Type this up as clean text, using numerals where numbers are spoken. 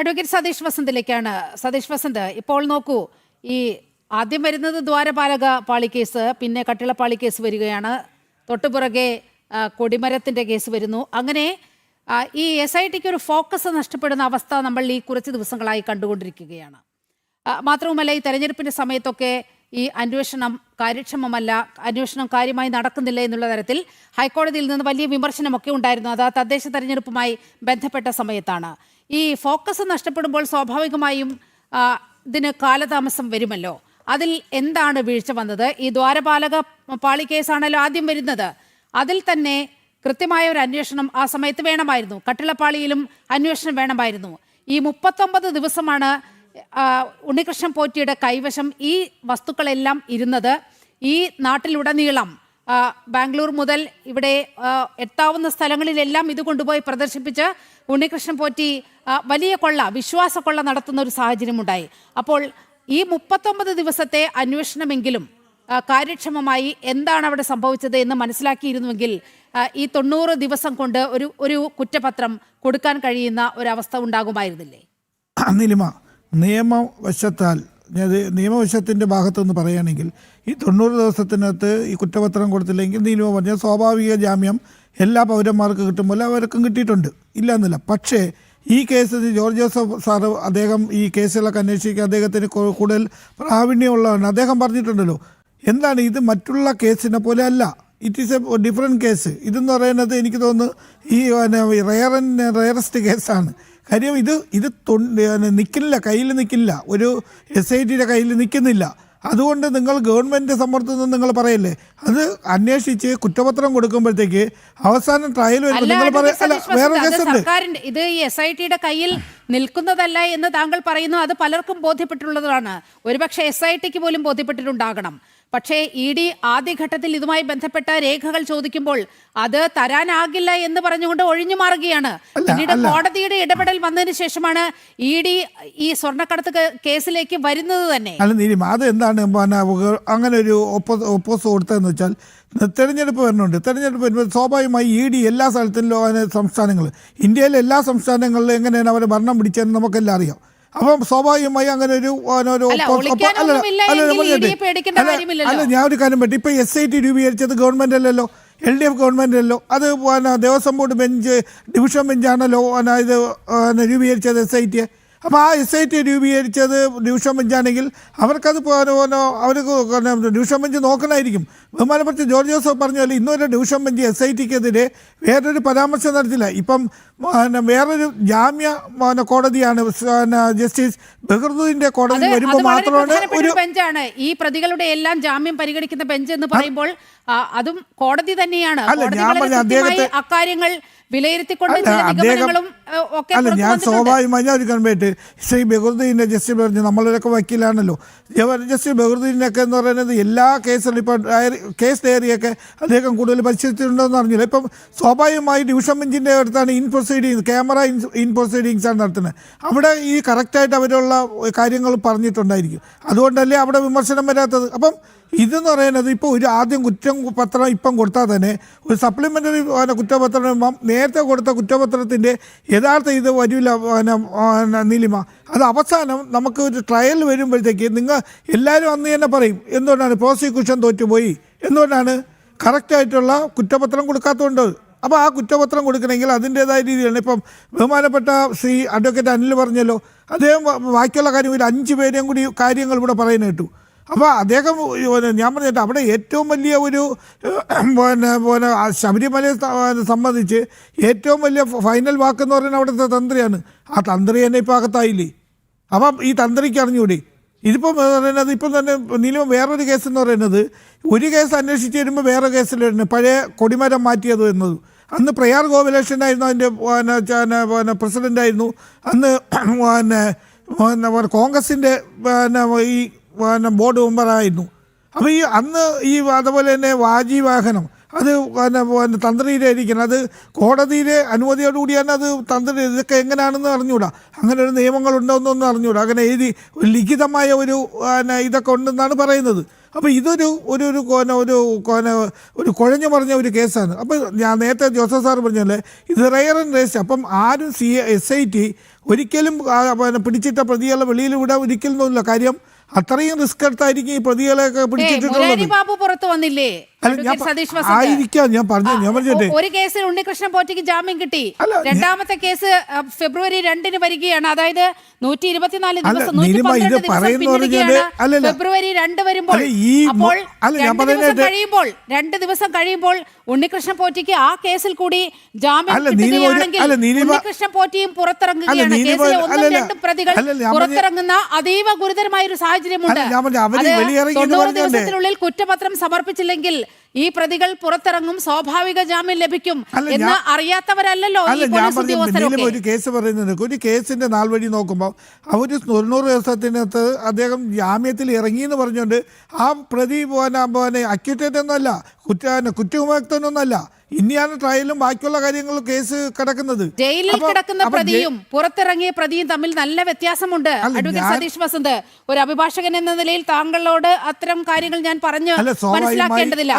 Advocate Satheesh വസന്തിലേക്കാണ്. Satheesh Vasant, ഇപ്പോൾ നോക്കൂ, ഈ ആദ്യം വരുന്നത് ദ്വാരപാലക പാളി കേസ്, പിന്നെ കട്ടിളപ്പാളി കേസ് വരികയാണ്, തൊട്ടുപുറകെ കൊടിമരത്തിൻ്റെ കേസ് വരുന്നു. അങ്ങനെ ഈ SITക്ക് ഒരു ഫോക്കസ് നഷ്ടപ്പെടുന്ന അവസ്ഥ നമ്മൾ ഈ കുറച്ച് ദിവസങ്ങളായി കണ്ടുകൊണ്ടിരിക്കുകയാണ്. മാത്രവുമല്ല, ഈ തെരഞ്ഞെടുപ്പിൻ്റെ സമയത്തൊക്കെ ഈ അന്വേഷണം കാര്യക്ഷമമല്ല, അന്വേഷണം കാര്യമായി നടക്കുന്നില്ല എന്നുള്ള തരത്തിൽ ഹൈക്കോടതിയിൽ നിന്ന് വലിയ വിമർശനമൊക്കെ ഉണ്ടായിരുന്നു. അത് തദ്ദേശ തെരഞ്ഞെടുപ്പുമായി ബന്ധപ്പെട്ട സമയത്താണ്. ഈ ഫോക്കസ് നഷ്ടപ്പെടുമ്പോൾ സ്വാഭാവികമായും ഇതിന് കാലതാമസം വരുമല്ലോ. അതിൽ എന്താണ് വീഴ്ച വന്നത്? ഈ ദ്വാരപാലക പാളി കേസാണല്ലോ ആദ്യം വരുന്നത്. അതിൽ തന്നെ കൃത്യമായ ഒരു അന്വേഷണം ആ സമയത്ത് വേണമായിരുന്നു. കട്ടിളപ്പാളിയിലും അന്വേഷണം വേണമായിരുന്നു. ഈ 39 ദിവസമാണ് ഉണ്ണികൃഷ്ണൻ പോറ്റിയുടെ കൈവശം ഈ വസ്തുക്കളെല്ലാം ഇരുന്നത്. ഈ നാട്ടിലുടനീളം ബാംഗ്ലൂർ മുതൽ ഇവിടെ എത്താവുന്ന സ്ഥലങ്ങളിലെല്ലാം ഇത് കൊണ്ടുപോയി പ്രദർശിപ്പിച്ച് ഉണ്ണികൃഷ്ണൻ പോറ്റി വലിയ കൊള്ള, വിശ്വാസക്കൊള്ള നടത്തുന്ന ഒരു സാഹചര്യമുണ്ടായി. അപ്പോൾ ഈ 39 ദിവസത്തെ അന്വേഷണമെങ്കിലും കാര്യക്ഷമമായി എന്താണ് അവിടെ സംഭവിച്ചത് എന്ന് മനസ്സിലാക്കിയിരുന്നുവെങ്കിൽ ഈ 90 ദിവസം കൊണ്ട് ഒരു കുറ്റപത്രം കൊടുക്കാൻ കഴിയുന്ന ഒരവസ്ഥ ഉണ്ടാകുമായിരുന്നില്ലേ? നീലിമ, നിയമവശത്താൽ നിയമവശത്തിൻ്റെ ഭാഗത്തുനിന്ന് പറയുകയാണെങ്കിൽ ഈ 90 ദിവസത്തിനകത്ത് ഈ കുറ്റപത്രം കൊടുത്തില്ലെങ്കിൽ നീലിമ പറഞ്ഞ സ്വാഭാവിക ജാമ്യം എല്ലാ പൗരന്മാർക്കും കിട്ടുമ്പോൾ അവർക്കും കിട്ടിയിട്ടുണ്ട്, ഇല്ല എന്നല്ല. പക്ഷേ ഈ കേസിൽ ജോർജ് ജോസഫ് സാറ് അദ്ദേഹം ഈ കേസുകളൊക്കെ അന്വേഷിക്കുക, അദ്ദേഹത്തിന് കൂടുതൽ പ്രാവീണ്യമുള്ളതാണ്. അദ്ദേഹം പറഞ്ഞിട്ടുണ്ടല്ലോ, എന്താണ് ഇത് മറ്റുള്ള കേസിനെ പോലെ അല്ല, it is A different case. ഇതെന്ന് പറയുന്നത് എനിക്ക് തോന്നുന്നു ഈ റയറസ്റ്റ് കേസാണ്. കാര്യം ഇത് നിൽക്കില്ല, കയ്യിൽ നിൽക്കില്ല, ഒരു SITയുടെ കയ്യിൽ നിൽക്കുന്നില്ല. അതുകൊണ്ട് നിങ്ങൾ ഗവൺമെൻറ് സമ്മർദ്ദം നിങ്ങൾ പറയല്ലേ, അത് അന്വേഷിച്ച് കുറ്റപത്രം കൊടുക്കുമ്പോഴത്തേക്ക് അവസാനം ട്രയൽ വരുമ്പോൾ നിങ്ങൾ വേറെ കേസുണ്ട്. ഇത് ഈ SITയുടെ കയ്യിൽ നിൽക്കുന്നതല്ല എന്ന് താങ്കൾ പറയുന്നു. അത് പലർക്കും ബോധ്യപ്പെട്ടുള്ളതാണ്. ഒരുപക്ഷെ SITക്ക് പോലും ബോധ്യപ്പെട്ടിട്ടുണ്ടാകണം. പക്ഷേ ED ആദ്യഘട്ടത്തിൽ ഇതുമായി ബന്ധപ്പെട്ട രേഖകൾ ചോദിക്കുമ്പോൾ അത് തരാനാകില്ല എന്ന് പറഞ്ഞുകൊണ്ട് ഒഴിഞ്ഞു മാറുകയാണ്. പിന്നീട് കോടതിയുടെ ഇടപെടൽ വന്നതിന് ശേഷമാണ് ED ഈ സ്വർണ്ണക്കടത്ത് കേസിലേക്ക് വരുന്നത് തന്നെ. അല്ല നീലിമ, അത് എന്താണ് അങ്ങനെ ഒരു ഒപ്പോസ് കൊടുത്തതെന്ന് വെച്ചാൽ, തെരഞ്ഞെടുപ്പ് വരുന്നുണ്ട്. തെരഞ്ഞെടുപ്പ് വരുമ്പോൾ സ്വാഭാവികമായി ED എല്ലാ സ്ഥലത്തിലും സംസ്ഥാനങ്ങൾ, ഇന്ത്യയിലെ എല്ലാ സംസ്ഥാനങ്ങളിലും എങ്ങനെയാണ് അവർ ഭരണം പിടിച്ചതെന്ന് നമുക്കെല്ലാം അറിയാം. അപ്പം സ്വാഭാവികമായി അങ്ങനെ ഞാൻ ഒരു കാര്യം പറ്റി, ഇപ്പൊ SIT രൂപീകരിച്ചത് ഗവൺമെന്റ് അല്ലല്ലോ, LDF ഗവൺമെന്റ് അല്ലല്ലോ. അത് ദേവസ്വം ബോർഡ് ബെഞ്ച്, ഡിവിഷൻ ബെഞ്ചാണല്ലോ ഇത് രൂപീകരിച്ചത് SIT. അപ്പോൾ ആ SIT രൂപീകരിച്ചത് ഡിവിഷൻ ബെഞ്ചാണെങ്കിൽ അവർക്കത് അവർക്ക് ഡിവിഷൻ ബെഞ്ച് നോക്കണമായിരിക്കും. ബഹുമാനപ്പെട്ട ജോർജ് ജോസഫ് പറഞ്ഞാൽ ഇന്നുവരെ ഡിവിഷൻ ബെഞ്ച് SITക്കെതിരെ വേറൊരു പരാമർശം നടത്തില്ല. ഇപ്പം വേറൊരു ജാമ്യ കോടതിയാണ് ജസ്റ്റിസ് ബഹറുദ്ദീന്റെ കോടതി വരുമ്പോൾ മാത്രമാണ് ഒരു ബെഞ്ചാണ് ഈ പ്രതികളുടെ എല്ലാം ജാമ്യം പരിഗണിക്കുന്ന ബെഞ്ച് എന്ന് പറയുമ്പോൾ അതും കോടതി തന്നെയാണ്. അക്കാര്യങ്ങൾ വിലയിരുത്തിക്കൊണ്ട് ഞാൻ സ്വാഭാവികമായി ഞാൻ ഒരു കൺവേട്ട് ശ്രീ ബഹറുദ്ദീനെ ജസ്റ്റിസ് പറഞ്ഞു, നമ്മളൊക്കെ വക്കീലാണല്ലോ, ജസ്റ്റിസ് ബഹറുദ്ദീനൊക്കെ എന്ന് പറയുന്നത് എല്ലാ കേസിലും ഇപ്പം കേസ് ഡയറിയൊക്കെ അദ്ദേഹം കൂടുതൽ പരിശീലിച്ചിട്ടുണ്ടോയെന്ന് അറിഞ്ഞില്ല. ഇപ്പം സ്വാഭാവികമായി ഡിവിഷൻ ബെഞ്ചിൻ്റെ അടുത്താണ് in proceedings, camera in proceedings ആണ് നടത്തുന്നത്. അവിടെ ഈ കറക്റ്റായിട്ട് അവരുള്ള കാര്യങ്ങൾ പറഞ്ഞിട്ടുണ്ടായിരിക്കും. അതുകൊണ്ടല്ലേ അവിടെ വിമർശനം വരാത്തത്. അപ്പം ഇതെന്ന് പറയുന്നത് ഇപ്പോൾ ഒരു ആദ്യം കുറ്റപത്രം ഇപ്പം കൊടുത്താൽ തന്നെ ഒരു സപ്ലിമെൻ്ററി കുറ്റപത്രം നേരത്തെ കൊടുത്ത കുറ്റപത്രത്തിൻ്റെ യഥാർത്ഥ ഇത് വരില്ല നീലിമ. അത് അവസാനം നമുക്ക് ഒരു ട്രയൽ വരുമ്പോഴത്തേക്ക് നിങ്ങൾ എല്ലാവരും അന്ന് തന്നെ പറയും എന്തുകൊണ്ടാണ് പ്രോസിക്യൂഷൻ തോറ്റുപോയി, എന്തുകൊണ്ടാണ് കറക്റ്റായിട്ടുള്ള കുറ്റപത്രം കൊടുക്കാത്തതുകൊണ്ട്. അപ്പോൾ ആ കുറ്റപത്രം കൊടുക്കണമെങ്കിൽ അതിൻ്റേതായ രീതിയിലാണ്. ഇപ്പം ബഹുമാനപ്പെട്ട ശ്രീ അഡ്വക്കേറ്റ് അനിൽ പറഞ്ഞല്ലോ, അദ്ദേഹം ബാക്കിയുള്ള കാര്യം ഒരു 5 പേരെയും കൂടി കാര്യങ്ങൾ ഇവിടെ പറയുന്ന കേട്ടു. അപ്പോൾ അദ്ദേഹം ഞാൻ പറഞ്ഞിട്ട് അവിടെ ഏറ്റവും വലിയ ഒരു ശബരിമലയെ സംബന്ധിച്ച് ഏറ്റവും വലിയ ഫൈനൽ വാക്കെന്ന് പറയുന്നത് അവിടുത്തെ തന്ത്രിയാണ്. ആ തന്ത്രി തന്നെ ഇപ്പോൾ അകത്തായില്ലേ. അപ്പം ഈ തന്ത്രിക്ക് അറിഞ്ഞുകൂടി. ഇതിപ്പം പറയുന്നത് ഇപ്പം തന്നെ നീലം വേറൊരു കേസ് എന്ന് പറയുന്നത്, ഒരു കേസ് അന്വേഷിച്ച് വരുമ്പോൾ വേറെ കേസിൽ വരുന്നത് പഴയ കൊടിമരം മാറ്റിയത് എന്നത്. അന്ന് പ്രയാർ ഗോപാലകൃഷ്ണനായിരുന്നു അതിൻ്റെ പ്രസിഡൻ്റായിരുന്നു. അന്ന് കോൺഗ്രസിൻ്റെ ഈ ബോർഡ് മെമ്പറായിരുന്നു. അപ്പോൾ അന്ന് അതുപോലെ തന്നെ വാജി വാഹനം അത് തന്ത്രിയിലായിരിക്കണം, അത് കോടതിയിലെ അനുമതിയോടുകൂടിയാണ് അത് തന്ത്രി. ഇതൊക്കെ എങ്ങനെയാണെന്ന് അറിഞ്ഞുകൂടാ, അങ്ങനെ ഒരു നിയമങ്ങളുണ്ടോയെന്നൊന്നും അറിഞ്ഞുകൂടാ. അങ്ങനെ എഴുതി ലിഖിതമായ ഒരു ഇതൊക്കെ ഉണ്ടെന്നാണ് പറയുന്നത്. അപ്പോൾ ഇതൊരു ഒരു ഒരു കോന ഒരു കോന ഒരു കുഴഞ്ഞു മറിഞ്ഞ ഒരു കേസാണ്. അപ്പോൾ ഞാൻ നേരത്തെ ജോസഫ് സാർ പറഞ്ഞല്ലേ ഇത് റെയർ ആൻഡ് റേസ്. അപ്പം ആരും SIT ഒരിക്കലും പിടിച്ചിട്ട പ്രതികളെ വെളിയിൽ വിടാൻ ഒരിക്കലും തോന്നില്ല. കാര്യം അത്രയും റിസ്ക് എടുത്തായിരിക്കും ഈ പ്രതികളെയൊക്കെ പിടിച്ചിട്ടുള്ളത്. ബാബു പുറത്തു വന്നില്ലേ? ആയിരിക്കാം. ഞാൻ പറഞ്ഞിട്ട് ഒരു കേസിൽ ഉണ്ണികൃഷ്ണൻ പോറ്റിക്ക് ജാമ്യം കിട്ടി. രണ്ടാമത്തെ കേസ് ഫെബ്രുവരി 2 വരികയാണ്. അതായത് 124 ദിവസം ഫെബ്രുവരി 2 വരുമ്പോൾ അപ്പോൾ 2 ദിവസം കഴിയുമ്പോൾ ഉണ്ണികൃഷ്ണൻ പോറ്റിക്ക് ആ കേസിൽ കൂടി ജാമ്യം കിട്ടുകയാണെങ്കിൽ ഉണ്ണികൃഷ്ണൻ പോറ്റിയും പുറത്തിറങ്ങുകയാണ്. കേസിലെ 1-2 പ്രതികൾ പുറത്തിറങ്ങുന്ന അതീവ ഗുരുതരമായ ഒരു സാഹചര്യമുണ്ട്. 90 ദിവസത്തിനുള്ളിൽ കുറ്റപത്രം സമർപ്പിച്ചില്ലെങ്കിൽ ഈ പ്രതികൾ പുറത്തിറങ്ങും, സ്വാഭാവിക ജാമ്യം ലഭിക്കും എന്ന് അറിയാത്തവരല്ലോ ഈ പോലീസ് ഉദ്യോഗസ്ഥരൊക്കെ. ഒരു കേസ് പറയുന്നത് ഒരു കേസിന്റെ നാൾ വഴി നോക്കുമ്പോൾ അവർ 90 ദിവസത്തിനകത്ത് അദ്ദേഹം ജാമ്യത്തിൽ ഇറങ്ങി എന്ന് പറഞ്ഞുകൊണ്ട് ആ പ്രതി അക്യൂറ്റേറ്റ് ഒന്നുമല്ല, കുറ്റവിമുക്തനൊന്നുമല്ല. ഇനിയാണ് ട്രയലും ബാക്കിയുള്ള കാര്യങ്ങളും കേസ് കിടക്കുന്നത്. ജയിലിൽ കിടക്കുന്ന പ്രതിയും പുറത്തിറങ്ങിയ പ്രതിയും തമ്മിൽ നല്ല വ്യത്യാസമുണ്ട്. അഡ്വക്കേറ്റ് സതീഷ് വസന്ത്, ഒരു അഭിഭാഷകൻ എന്ന നിലയിൽ താങ്കളോട് അത്തരം കാര്യങ്ങൾ ഞാൻ പറഞ്ഞ് മനസ്സിലാക്കേണ്ടതില്ല.